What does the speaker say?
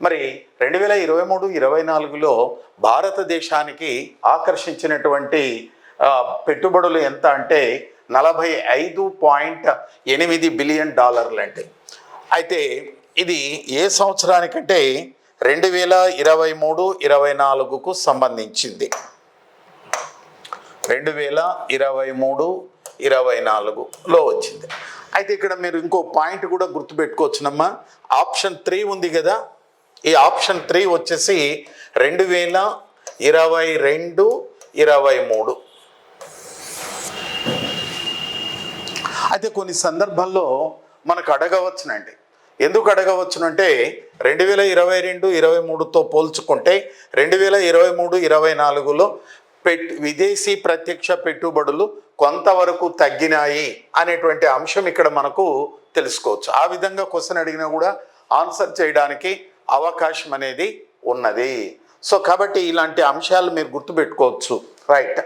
మరి 2023-24లో భారతదేశానికి ఆకర్షించినటువంటి పెట్టుబడులు ఎంత అంటే $45.8 బిలియన్ అండి. అయితే ఇది ఏ సంవత్సరానికంటే 2023-24కు సంబంధించింది. 2023-24లో వచ్చింది. అయితే ఇక్కడ మీరు ఇంకో పాయింట్ కూడా గుర్తుపెట్టుకోవచ్చునమ్మా. ఆప్షన్ 3 ఉంది కదా, ఈ ఆప్షన్ 3 వచ్చేసి 2022-23. అయితే కొన్ని సందర్భాల్లో మనకు అడగవచ్చునండి. ఎందుకు అడగవచ్చునంటే 2022-23తో పోల్చుకుంటే 2023-24లో విదేశీ ప్రత్యక్ష పెట్టుబడులు కొంతవరకు తగ్గినాయి అనేటువంటి అంశం ఇక్కడ మనకు తెలుసుకోవచ్చు. ఆ విధంగా క్వశ్చన్ అడిగినా కూడా ఆన్సర్ చేయడానికి అవకాశం అనేది ఉన్నది. సో కాబట్టి ఇలాంటి అంశాలు మీరు గుర్తుపెట్టుకోవచ్చు. రైట్.